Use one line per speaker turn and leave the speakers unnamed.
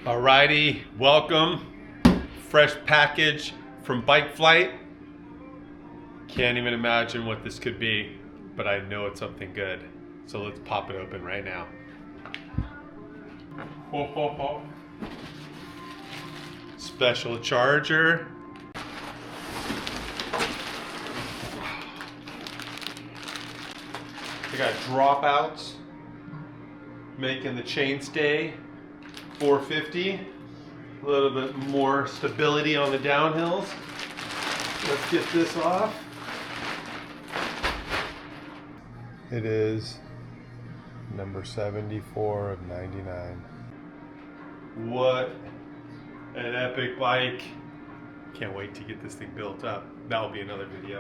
Alrighty, welcome. Fresh package from Bike Flight. Can't even imagine what this could be, but I know it's something good. So let's pop it open right now. Ho, ho, ho. Special charger. They got dropouts, making the chainstay 450. A little bit more stability on the downhills. Let's get this off. It is number 74 of 99. What an epic bike. Can't wait to get this thing built up. That'll be another video.